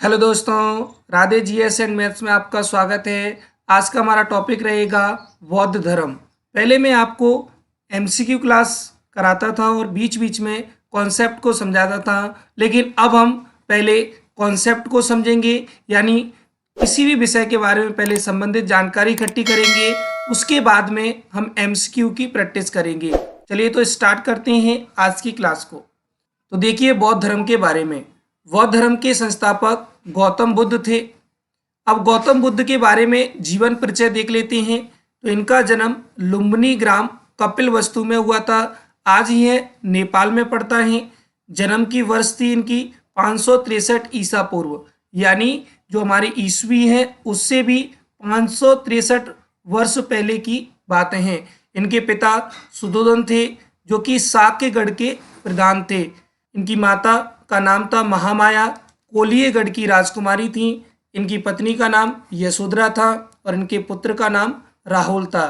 Hello दोस्तों, Radhe GS and maths में आपका स्वागत है। आज का हमारा टॉपिक रहेगा बौद्ध धर्म। पहले मैं आपको एमसीक्यू क्लास कराता था और बीच बीच में कॉन्सेप्ट को समझाता था, लेकिन अब हम पहले कॉन्सेप्ट को समझेंगे, यानी किसी भी विषय के बारे में पहले संबंधित जानकारी इकट्ठी करेंगे, उसके बाद में हम एमसीक्यू की प्रैक्टिस करेंगे। चलिए तो स्टार्ट करते हैं आज की क्लास को। तो देखिए, बौद्ध धर्म के बारे में। बौद्ध धर्म के संस्थापक गौतम बुद्ध थे। अब गौतम बुद्ध के बारे में जीवन परिचय देख लेते हैं। तो इनका जन्म लुम्बिनी ग्राम कपिलवस्तु में हुआ था। आज यह नेपाल में पड़ता है। जन्म की वर्ष थी इनकी 563 ईसा पूर्व, यानी जो हमारी ईस्वी है उससे भी 563 वर्ष पहले की बातें हैं। इनके पिता सुधोधन थे, जो कि साक्यगढ़ के प्रधान थे। इनकी माता का नाम था महामाया, कोलियगढ़ की राजकुमारी थी। इनकी पत्नी का नाम यशोधरा था और इनके पुत्र का नाम राहुल था।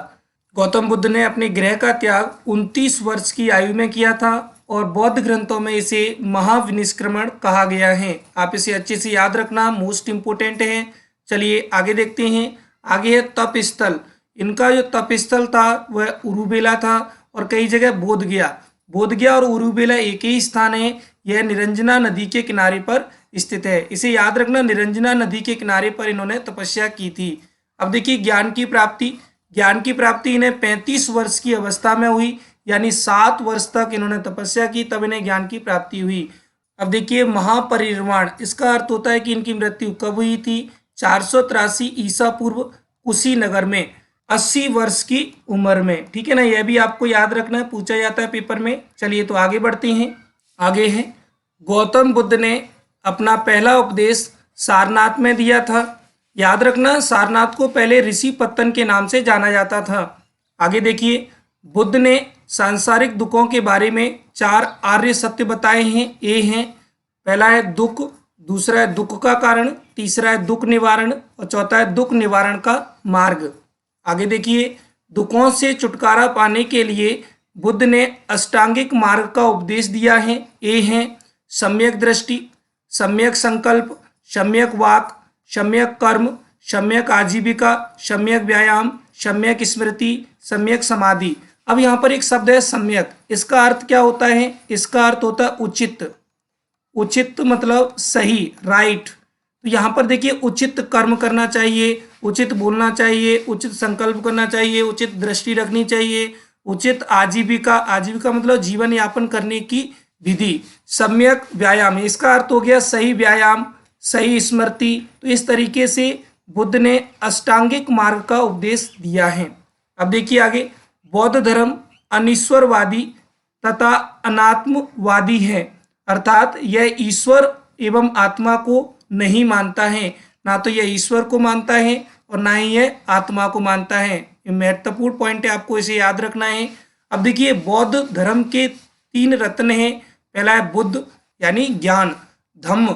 गौतम बुद्ध ने अपने गृह का त्याग 29 वर्ष की आयु में किया था और बौद्ध ग्रंथों में इसे महाविनिष्क्रमण कहा गया है। आप इसे अच्छे से याद रखना, मोस्ट इम्पोर्टेंट है। चलिए आगे देखते हैं। आगे है तप स्थल। इनका जो तप स्थल था वह उरुबेला था और कई जगह बोधगया और उरुबेला एक ही स्थान है। यह निरंजना नदी के किनारे पर स्थित है। इसे याद रखना, निरंजना नदी के किनारे पर इन्होंने तपस्या की थी। अब देखिए ज्ञान की प्राप्ति इन्हें 35 वर्ष की अवस्था में हुई, यानी 7 वर्ष तक इन्होंने तपस्या की, तब इन्हें ज्ञान की प्राप्ति हुई। अब देखिए महापरिनिर्वाण, इसका अर्थ होता है कि इनकी मृत्यु कब हुई थी? 483 ईसा पूर्व कुशीनगर में 80 वर्ष की उम्र में। ठीक है ना, यह भी आपको याद रखना है, पूछा जाता है पेपर में। चलिए तो आगे बढ़ते हैं। आगे है गौतम बुद्ध ने अपना पहला उपदेश सारनाथ में दिया था। याद रखना, सारनाथ को पहले ऋषि पत्तन के नाम से जाना जाता था। आगे देखिए, बुद्ध ने सांसारिक दुखों के बारे में 4 आर्य सत्य बताए हैं। ये हैं, पहला है दुख, दूसरा है दुख का कारण, तीसरा है दुख निवारण और चौथा है दुख निवारण का मार्ग। आगे देखिए, दुखों से छुटकारा पाने के लिए बुद्ध ने अष्टांगिक मार्ग का उपदेश दिया है। ये हैं सम्यक दृष्टि, सम्यक संकल्प, सम्यक वाक, सम्यक कर्म, सम्यक आजीविका, सम्यक व्यायाम, सम्यक स्मृति, सम्यक समाधि। अब यहाँ पर एक शब्द है सम्यक। इसका अर्थ क्या होता है? इसका अर्थ होता है उचित। उचित मतलब सही, राइट। तो यहाँ पर देखिए, उचित कर्म करना चाहिए, उचित बोलना चाहिए, उचित संकल्प करना चाहिए, उचित दृष्टि रखनी चाहिए, उचित आजीविका, आजीविका मतलब जीवन यापन करने की विधि। सम्यक व्यायाम, इसका अर्थ हो गया सही व्यायाम, सही स्मृति। तो इस तरीके से बुद्ध ने अष्टांगिक मार्ग का उपदेश दिया है। अब देखिए आगे, बौद्ध धर्म अनिश्वरवादी तथा अनात्मवादी है, अर्थात यह ईश्वर एवं आत्मा को नहीं मानता है। ना तो यह ईश्वर को मानता है और ना ही यह आत्मा को मानता है। ये महत्वपूर्ण पॉइंट है, आपको इसे याद रखना है। अब देखिए, बौद्ध धर्म के 3 रत्न हैं। पहला है बुद्ध, यानी ज्ञान। धम्म,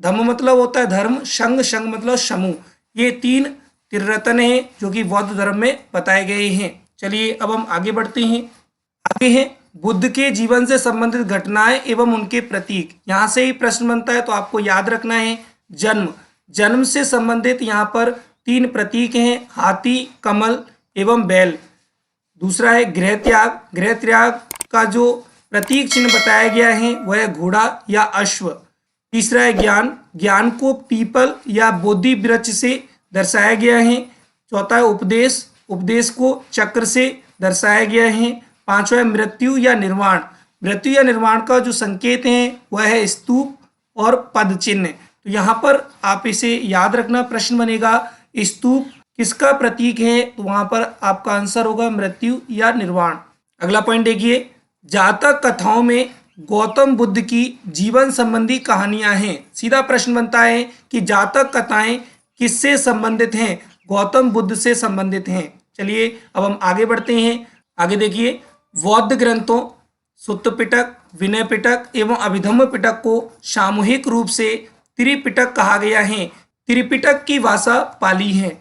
धम्म मतलब होता है धर्म। संघ, संघ मतलब समूह। ये 3 त्रिरत्न हैं जो कि बौद्ध धर्म में बताए गए हैं। चलिए अब हम आगे बढ़ते हैं। आगे है बुद्ध के जीवन से संबंधित घटनाएं एवं उनके प्रतीक। यहाँ से ही प्रश्न बनता है, तो आपको याद रखना है। जन्म, जन्म से संबंधित यहाँ पर 3 प्रतीक हैं, हाथी, कमल एवं बैल। दूसरा है गृह त्याग, गृह त्याग का जो प्रतीक चिन्ह बताया गया है वह है घोड़ा या अश्व। तीसरा है ज्ञान, ज्ञान को पीपल या बोधि वृक्ष से दर्शाया गया है। चौथा है उपदेश, उपदेश को चक्र से दर्शाया गया है। पांचवा है मृत्यु या निर्वाण, मृत्यु या निर्वाण का जो संकेत है वह है स्तूप और पद चिन्ह। तो यहाँ पर आप इसे याद रखना, प्रश्न बनेगा स्तूप किसका प्रतीक है? तो वहां पर आपका आंसर होगा मृत्यु या निर्वाण। अगला पॉइंट देखिए, जातक कथाओं में गौतम बुद्ध की जीवन संबंधी कहानियां हैं। सीधा प्रश्न बनता है कि जातक कथाएं किससे संबंधित हैं? गौतम बुद्ध से संबंधित हैं। चलिए अब हम आगे बढ़ते हैं। आगे देखिए, बौद्ध ग्रंथों सुत्त पिटक, विनय पिटक एवं अभिधम्म पिटक को सामूहिक रूप से त्रिपिटक कहा गया है। त्रिपिटक की भाषा पाली है।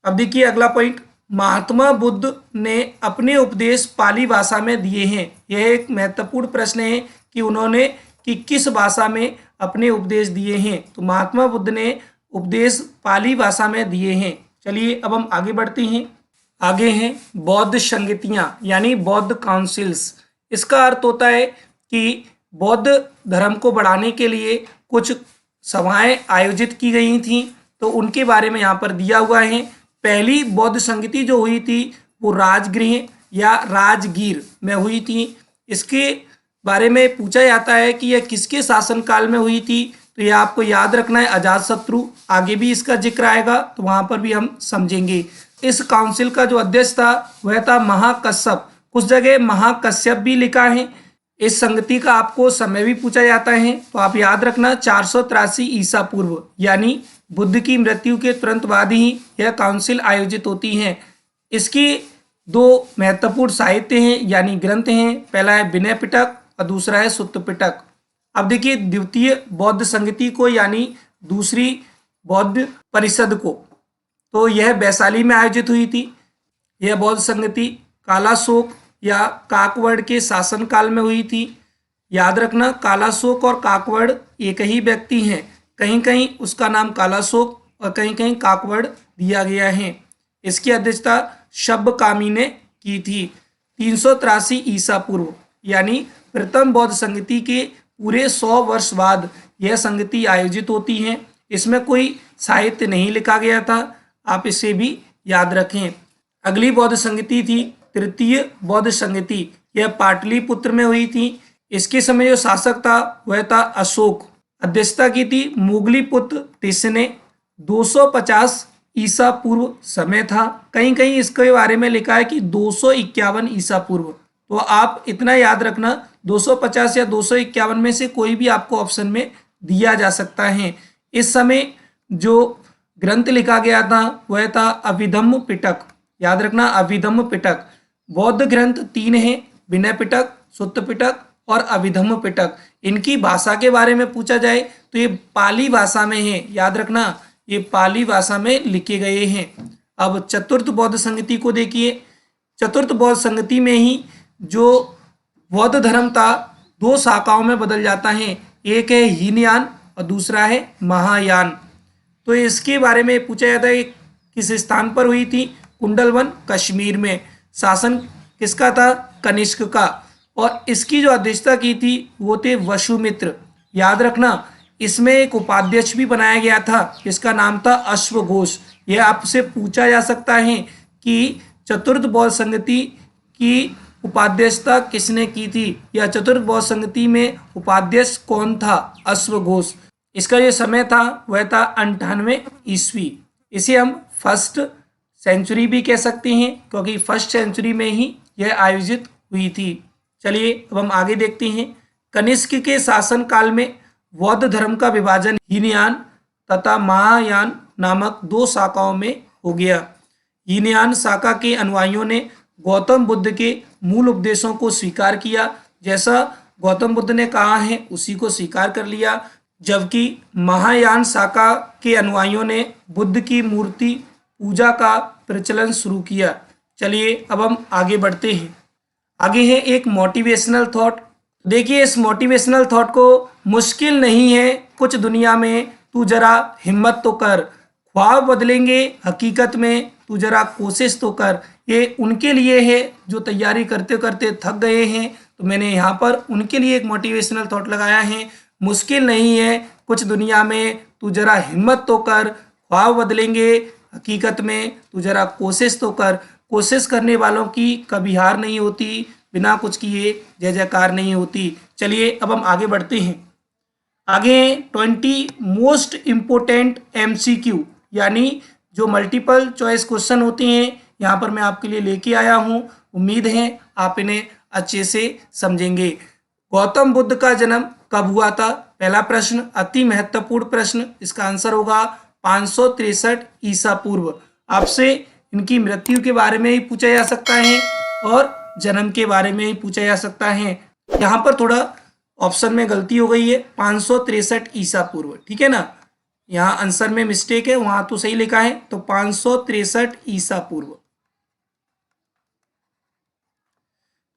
अब देखिए अगला पॉइंट, महात्मा बुद्ध ने अपने उपदेश पाली भाषा में दिए हैं। यह एक महत्वपूर्ण प्रश्न है कि उन्होंने कि किस भाषा में अपने उपदेश दिए हैं। तो महात्मा बुद्ध ने उपदेश पाली भाषा में दिए हैं। चलिए अब हम आगे बढ़ते हैं। आगे हैं बौद्ध संगतियाँ यानी बौद्ध काउंसिल्स। इसका अर्थ होता है कि बौद्ध धर्म को बढ़ाने के लिए कुछ सभाएं आयोजित की गई थीं, तो उनके बारे में यहाँ पर दिया हुआ है। पहली बौद्ध संगति जो हुई थी वो राजगृह या राजगीर में हुई थी। इसके बारे में पूछा जाता है कि यह किसके शासनकाल में हुई थी, तो यह आपको याद रखना है, अजातशत्रु। आगे भी इसका जिक्र आएगा तो वहाँ पर भी हम समझेंगे। इस काउंसिल का जो अध्यक्ष था वह था महाकश्यप। कुछ जगह महाकश्यप भी लिखा है। इस संगति का आपको समय भी पूछा जाता है, तो आप याद रखना 483 ईसा पूर्व यानी बुद्ध की मृत्यु के तुरंत बाद ही यह काउंसिल आयोजित होती है। इसकी दो महत्वपूर्ण साहित्य हैं यानी ग्रंथ हैं। पहला है विनय पिटक और दूसरा है सुत्त पिटक। अब देखिए द्वितीय बौद्ध संगति को यानी दूसरी बौद्ध परिषद को, तो यह वैशाली में आयोजित हुई थी। यह बौद्ध संगति कालाशोक या काकवड़ के शासनकाल में हुई थी। याद रखना कालाशोक और काकवड़ एक ही व्यक्ति हैं। कहीं कहीं उसका नाम कालाशोक और कहीं कहीं काकवड़ दिया गया है। इसकी अध्यक्षता शब्बकामी ने की थी। 383 ईसा पूर्व यानी प्रथम बौद्ध संगति के पूरे 100 वर्ष बाद यह संगति आयोजित होती है। इसमें कोई साहित्य नहीं लिखा गया था, आप इसे भी याद रखें। अगली बौद्ध संगति थी तृतीय बौद्ध संगति। यह पाटलिपुत्र में हुई थी। इसके समय जो शासक था वह था अशोक। अध्यक्षता की थी मुगली पुत्र तिस ने। 250 ईसा पूर्व समय था। कहीं कहीं इसके बारे में लिखा है कि 251 ईसा पूर्व। तो आप इतना याद रखना 250 या 251 में से कोई भी आपको ऑप्शन में दिया जा सकता है। इस समय जो ग्रंथ लिखा गया था वह था अभिधम्म पिटक। याद रखना अभिधम्म पिटक। बौद्ध ग्रंथ 3 हैं, विनय पिटक, सुत्त पिटक और अभिधम्म पिटक। इनकी भाषा के बारे में पूछा जाए तो ये पाली भाषा में है। याद रखना ये पाली भाषा में लिखे गए हैं। अब चतुर्थ बौद्ध संगति को देखिए। चतुर्थ बौद्ध संगति में ही जो बौद्ध धर्म था 2 शाखाओं में बदल जाता है। एक है हीनयान और दूसरा है महायान। तो इसके बारे में पूछा जाता है किस स्थान पर हुई थी। कुंडलवन कश्मीर में। शासन किसका था? कनिष्क का। और इसकी जो अध्यक्षता की थी वो थे वसुमित्र। याद रखना इसमें एक उपाध्यक्ष भी बनाया गया था जिसका नाम था अश्वघोष। यह आपसे पूछा जा सकता है कि चतुर्थ बौद्ध संगति की उपाध्यक्षता किसने की थी या चतुर्थ बौद्ध संगति में उपाध्यक्ष कौन था? अश्वघोष। इसका जो समय था वह था 98 ईस्वी। इसे हम फर्स्ट सेंचुरी भी कह सकते हैं क्योंकि फर्स्ट सेंचुरी में ही यह आयोजित हुई थी। चलिए अब हम आगे देखते हैं। कनिष्क के शासन काल में बौद्ध धर्म का विभाजन हीनयान तथा महायान नामक 2 शाखाओं में हो गया। हीनयान शाखा के अनुयायियों ने गौतम बुद्ध के मूल उपदेशों को स्वीकार किया। जैसा गौतम बुद्ध ने कहा है उसी को स्वीकार कर लिया, जबकि महायान शाखा के अनुयायियों ने बुद्ध की मूर्ति पूजा का प्रचलन शुरू किया। चलिए अब हम आगे बढ़ते हैं। आगे है एक मोटिवेशनल थॉट। देखिए इस मोटिवेशनल थॉट को मुश्किल नहीं है कुछ दुनिया में, तू जरा हिम्मत तो कर, ख्वाब बदलेंगे हकीकत में, तू जरा कोशिश तो कर। ये उनके लिए है जो तैयारी करते करते थक गए हैं, तो मैंने यहाँ पर उनके लिए एक मोटिवेशनल थॉट लगाया है। मुश्किल नहीं है कुछ दुनिया में, तू जरा हिम्मत तो कर, ख्वाब बदलेंगे हकीकत में, तू जरा कोशिश तो कर। कोशिश करने वालों की कभी हार नहीं होती, बिना कुछ किए जय जयकार नहीं होती। चलिए अब हम आगे बढ़ते हैं। आगे 20 मोस्ट इम्पोर्टेंट MCQ यानी जो मल्टीपल चॉइस क्वेश्चन होते हैं, यहाँ पर मैं आपके लिए लेके आया हूँ। उम्मीद है आप इन्हें अच्छे से समझेंगे। गौतम बुद्ध का जन्म कब हुआ था? पहला प्रश्न, अति महत्वपूर्ण प्रश्न। इसका आंसर होगा 563 ईसा पूर्व। आपसे इनकी मृत्यु के बारे में ही पूछा जा सकता है और जन्म के बारे में ही पूछा जा सकता है। यहाँ पर थोड़ा ऑप्शन में गलती हो गई है, 563 ईसा पूर्व, ठीक है ना। यहाँ आंसर में मिस्टेक है, वहां तो सही लिखा है, तो 563 ईसा पूर्व।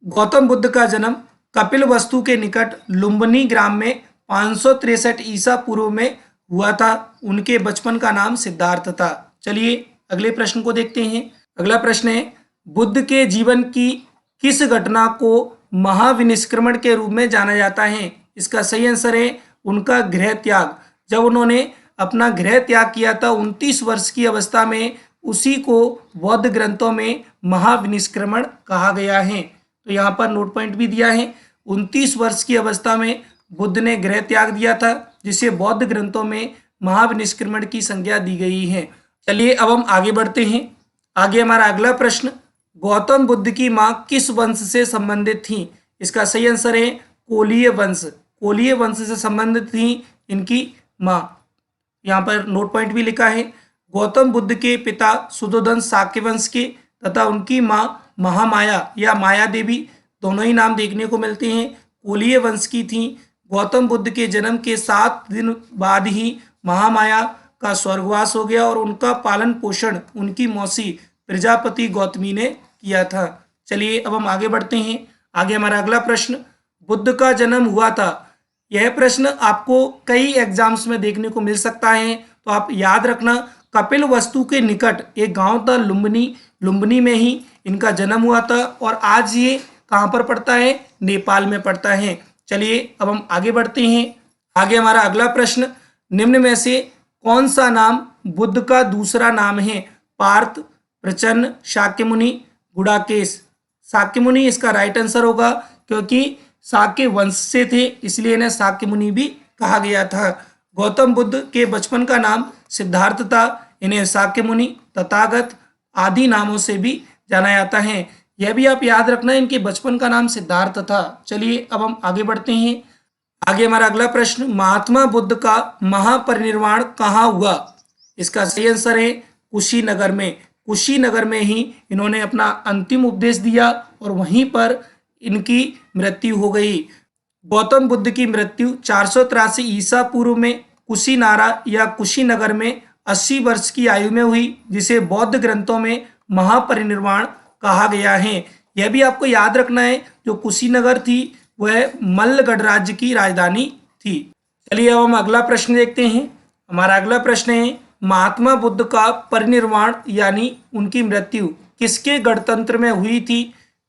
गौतम बुद्ध का जन्म कपिलवस्तु के निकट लुम्बिनी ग्राम में 563 ईसा पूर्व में हुआ था। उनके बचपन का नाम सिद्धार्थ था। चलिए अगले प्रश्न को देखते हैं। अगला प्रश्न है, बुद्ध के जीवन की किस घटना को महाविनिष्क्रमण के रूप में जाना जाता है? इसका सही आंसर है उनका गृह त्याग। जब उन्होंने अपना गृह त्याग किया था 29 वर्ष की अवस्था में, उसी को बौद्ध ग्रंथों में महाविनिष्क्रमण कहा गया है। तो यहाँ पर नोट पॉइंट भी दिया है, 29 वर्ष की अवस्था में बुद्ध ने गृह त्याग दिया था, जिसे बौद्ध ग्रंथों में महाविनिष्क्रमण की संज्ञा दी गई है। चलिए अब हम आगे बढ़ते हैं। आगे हमारा अगला प्रश्न, गौतम बुद्ध की माँ किस वंश से संबंधित थी? इसका सही आंसर है कोलीय वंश। कोलीय वंश से संबंधित थी इनकी माँ। यहाँ पर नोट पॉइंट भी लिखा है, गौतम बुद्ध के पिता सुद्धोधन शाक्य वंश के तथा उनकी माँ महामाया या माया देवी, दोनों ही नाम देखने को मिलते हैं, कोलीय वंश की थी। गौतम बुद्ध के जन्म के 7 दिन बाद ही महामाया का स्वर्गवास हो गया और उनका पालन पोषण उनकी मौसी प्रजापति गौतमी ने किया था। चलिए अब हम आगे बढ़ते हैं। आगे हमारा अगला प्रश्न, बुद्ध का जन्म हुआ था। यह प्रश्न आपको कई एग्जाम्स में देखने को मिल सकता है, तो आप याद रखना, कपिलवस्तु के निकट एक गांव था लुम्बिनी, लुम्बिनी में ही इनका जन्म हुआ था और आज ये कहाँ पर पड़ता है? नेपाल में पड़ता है। चलिए अब हम आगे बढ़ते हैं। आगे हमारा अगला प्रश्न, निम्न में से कौन सा नाम बुद्ध का दूसरा नाम है? पार्थ, प्रचन्न, शाक्यमुनि, गुडाकेश। शाक्यमुनि इसका राइट आंसर होगा, क्योंकि शाक्य वंश से थे इसलिए इन्हें शाक्यमुनि भी कहा गया था। गौतम बुद्ध के बचपन का नाम सिद्धार्थ था, इन्हें शाक्यमुनि, तथागत आदि नामों से भी जाना जाता है। यह भी आप याद रखना, इनके बचपन का नाम सिद्धार्थ था। चलिए अब हम आगे बढ़ते हैं। आगे हमारा अगला प्रश्न, महात्मा बुद्ध का महापरिनिर्वाण कहाँ हुआ? इसका सही आंसर है कुशीनगर में। कुशीनगर में ही इन्होंने अपना अंतिम उपदेश दिया और वहीं पर इनकी मृत्यु हो गई। गौतम बुद्ध की मृत्यु 483 ईसा पूर्व में कुशीनारा या कुशीनगर में 80 वर्ष की आयु में हुई, जिसे बौद्ध ग्रंथों में महापरिनिर्वाण कहा गया है। यह भी आपको याद रखना है, जो कुशीनगर थी वह मल्ल गणराज्य की राजधानी थी। चलिए अब हम अगला प्रश्न देखते हैं। हमारा अगला प्रश्न है, महात्मा बुद्ध का परिनिर्वाण यानी उनकी मृत्यु किसके गणतंत्र में हुई थी?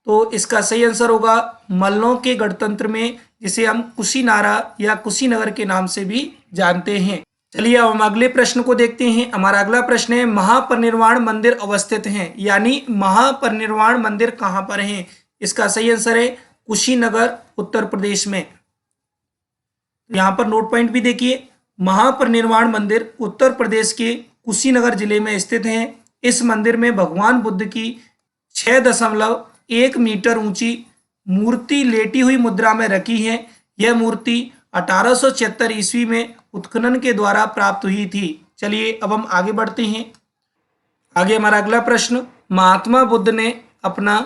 तो इसका सही आंसर होगा मल्लों के गणतंत्र में, जिसे हम कुशीनारा या कुशीनगर के नाम से भी जानते हैं। चलिए अब हम अगले प्रश्न को देखते हैं। हमारा अगला प्रश्न है, महापरिनिर्वाण मंदिर अवस्थित हैं, यानी महापरिनिर्वाण मंदिर कहाँ पर है? इसका सही आंसर है कुशीनगर, उत्तर प्रदेश में। यहाँ पर नोट पॉइंट भी देखिए, महापरिनिर्वाण मंदिर उत्तर प्रदेश के कुशीनगर जिले में स्थित है। इस मंदिर में भगवान बुद्ध की 6.1 मीटर ऊंची मूर्ति लेटी हुई मुद्रा में रखी है। यह मूर्ति 1876 ईस्वी में उत्खनन के द्वारा प्राप्त हुई थी। चलिए अब हम आगे बढ़ते हैं। आगे हमारा अगला प्रश्न, महात्मा बुद्ध ने अपना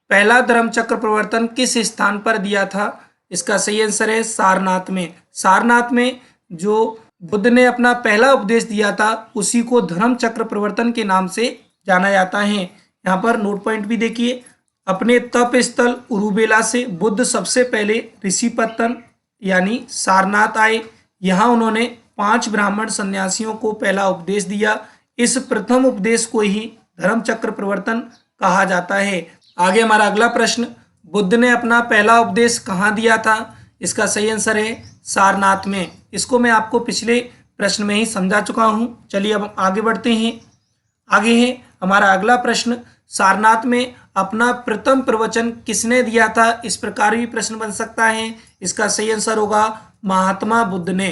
पहला धर्म चक्र प्रवर्तन किस स्थान पर दिया था? इसका सही आंसर है सारनाथ में। सारनाथ में जो बुद्ध ने अपना पहला उपदेश दिया था, उसी को धर्म चक्र प्रवर्तन के नाम से जाना जाता है। यहाँ पर नोट पॉइंट भी देखिए, अपने तप स्थल उरुबेला से बुद्ध सबसे पहले ऋषिपत्तन यानी सारनाथ आए। यहाँ उन्होंने 5 ब्राह्मण सन्यासियों को पहला उपदेश दिया। इस प्रथम उपदेश को ही धर्म चक्र प्रवर्तन कहा जाता है। आगे हमारा अगला प्रश्न, बुद्ध ने अपना पहला उपदेश कहाँ दिया था? इसका सही आंसर है सारनाथ में। इसको मैं आपको पिछले प्रश्न में ही समझा चुका हूँ। चलिए अब आगे बढ़ते हैं। आगे है हमारा अगला प्रश्न, सारनाथ में अपना प्रथम प्रवचन किसने दिया था? इस प्रकार भी प्रश्न बन सकता है। इसका सही आंसर होगा महात्मा बुद्ध ने।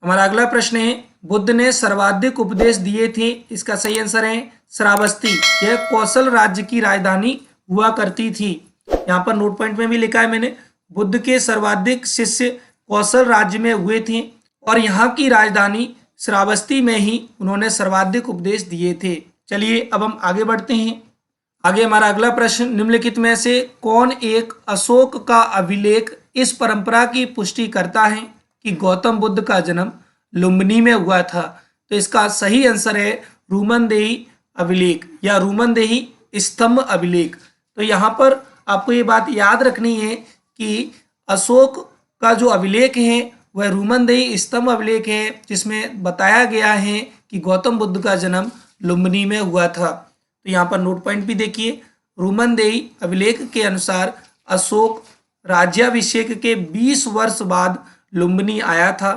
हमारा अगला प्रश्न है, बुद्ध ने सर्वाधिक उपदेश दिए थे। इसका सही आंसर है श्रावस्ती। यह कौशल राज्य की राजधानी हुआ करती थी। यहाँ पर नोट पॉइंट में भी लिखा है मैंने, बुद्ध के सर्वाधिक शिष्य कौशल राज्य में हुए थे और यहाँ की राजधानी श्रावस्ती में ही उन्होंने सर्वाधिक उपदेश दिए थे। चलिए अब हम आगे बढ़ते हैं। आगे हमारा अगला प्रश्न, निम्नलिखित में से कौन एक अशोक का अभिलेख इस परंपरा की पुष्टि करता है कि गौतम बुद्ध का जन्म लुम्बिनी में हुआ था? तो इसका सही आंसर है रूमनदेही अभिलेख या रूमनदेही स्तंभ अभिलेख। तो यहाँ पर आपको ये बात याद रखनी है कि अशोक का जो अभिलेख है वह रूमनदेही स्तंभ अभिलेख है, जिसमें बताया गया है कि गौतम बुद्ध का जन्म लुम्बिनी में हुआ था। तो यहाँ पर नोट पॉइंट भी देखिए, रूमनदेही अभिलेख के अनुसार अशोक राज्याभिषेक के 20 वर्ष बाद लुम्बिनी आया था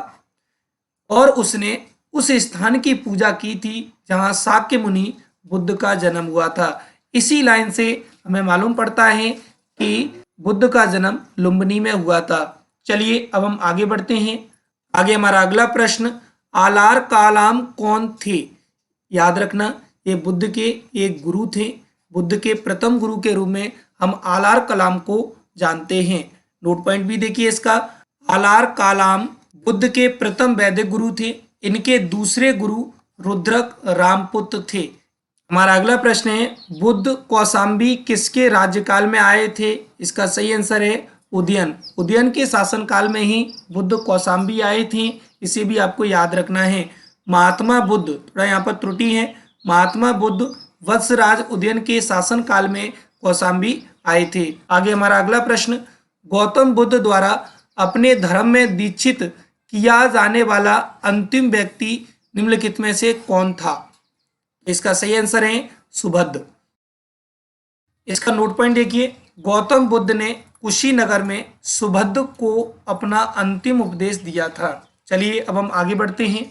और उसने उस स्थान की पूजा की थी जहाँ शाक्य मुनि बुद्ध का जन्म हुआ था। इसी लाइन से हमें मालूम पड़ता है कि बुद्ध का जन्म लुम्बिनी में हुआ था। चलिए अब हम आगे बढ़ते हैं। आगे हमारा अगला प्रश्न, आलार कालाम कौन थे? याद रखना, ये बुद्ध के एक गुरु थे। बुद्ध के प्रथम गुरु के रूप में हम आलार कलाम को जानते हैं। नोट पॉइंट भी देखिए इसका, आलार कालाम बुद्ध के प्रथम वैदिक गुरु थे। इनके दूसरे गुरु रुद्रक रामपुत्र थे। हमारा अगला प्रश्न है, बुद्ध कौशाम्बी किसके राज्यकाल में आए थे? इसका सही आंसर है उदयन। उदयन के शासनकाल में ही बुद्ध कौशाम्बी आए थे, इसे भी आपको याद रखना है। महात्मा बुद्ध, थोड़ा यहाँ पर त्रुटि है, महात्मा बुद्ध वत्सराज उदयन के शासन काल में कौशाम्बी आए थे। आगे हमारा अगला प्रश्न, गौतम बुद्ध द्वारा अपने धर्म में दीक्षित किया जाने वाला अंतिम व्यक्ति निम्नलिखित में से कौन था? इसका सही आंसर है सुभद्र। इसका नोट पॉइंट देखिए, गौतम बुद्ध ने कुशीनगर में सुभद्र को अपना अंतिम उपदेश दिया था। चलिए अब हम आगे बढ़ते हैं।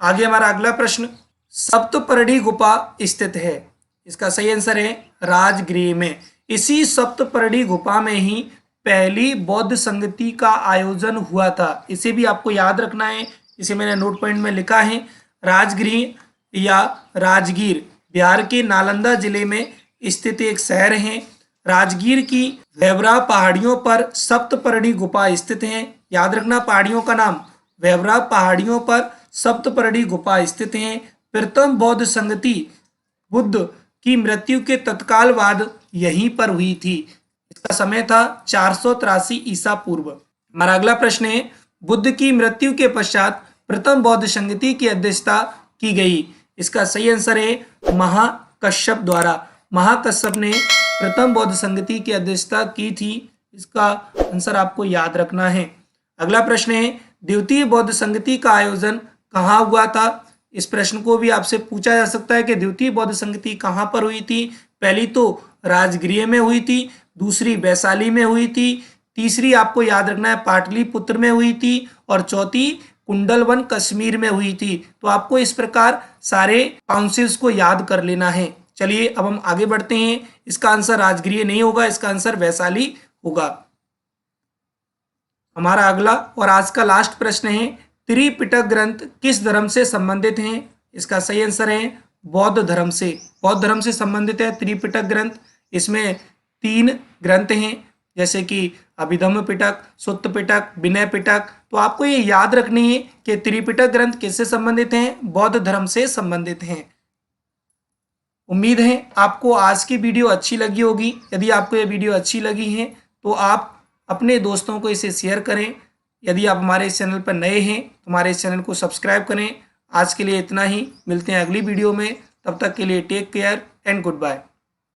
आगे हमारा अगला प्रश्न, सप्तपर्णी गुफा स्थित है? इसका सही आंसर है राजगृह में। इसी सप्तपर्णी गुफा में ही पहली बौद्ध संगति का आयोजन हुआ था। इसे भी आपको याद रखना है, इसे मैंने नोट पॉइंट में लिखा है। राजगृह या राजगीर बिहार के नालंदा जिले में स्थित एक शहर है। राजगीर की वेवरा पहाड़ियों पर सप्तपर्णी गुफा स्थित है। याद रखना, पहाड़ियों का नाम वेवरा पहाड़ियों पर सप्तपर्णी गुफा स्थित है। प्रथम बौद्ध संगति बुद्ध की मृत्यु के तत्काल बाद यहीं पर हुई थी। इसका समय था 483 ईसा पूर्व। हमारा अगला प्रश्न है, बुद्ध की मृत्यु के पश्चात प्रथम बौद्ध संगति की अध्यक्षता की गई। इसका सही आंसर है महाकश्यप द्वारा। महाकश्यप ने प्रथम बौद्ध संगति की अध्यक्षता की थी। इसका आंसर आपको याद रखना है। अगला प्रश्न है, द्वितीय बौद्ध संगति का आयोजन कहाँ हुआ था? इस प्रश्न को भी आपसे पूछा जा सकता है कि द्वितीय बौद्ध संगति कहाँ पर हुई थी। पहली तो राजगृह में हुई थी, दूसरी वैशाली में हुई थी, तीसरी आपको याद रखना है पाटलिपुत्र में हुई थी, और चौथी कुंडलवन कश्मीर में हुई थी। तो आपको इस प्रकार सारे काउंसिल्स को याद कर लेना है। चलिए अब हम आगे बढ़ते हैं। इसका आंसर राजगृह नहीं होगा, इसका आंसर वैशाली होगा। हमारा अगला और आज का लास्ट प्रश्न है, त्रिपिटक ग्रंथ किस धर्म से संबंधित हैं? इसका सही आंसर है बौद्ध धर्म से। बौद्ध धर्म से संबंधित है त्रिपिटक ग्रंथ। इसमें 3 ग्रंथ हैं, जैसे कि अभिधम्म पिटक, सुत्त पिटक, विनय पिटक। तो आपको ये याद रखनी है कि त्रिपिटक ग्रंथ किससे संबंधित हैं? बौद्ध धर्म से संबंधित हैं। उम्मीद है आपको आज की वीडियो अच्छी लगी होगी। यदि आपको ये वीडियो अच्छी लगी है तो आप अपने दोस्तों को इसे शेयर करें। यदि आप हमारे इस चैनल पर नए हैं तो हमारे इस चैनल को सब्सक्राइब करें। आज के लिए इतना ही, मिलते हैं अगली वीडियो में। तब तक के लिए take care and good bye.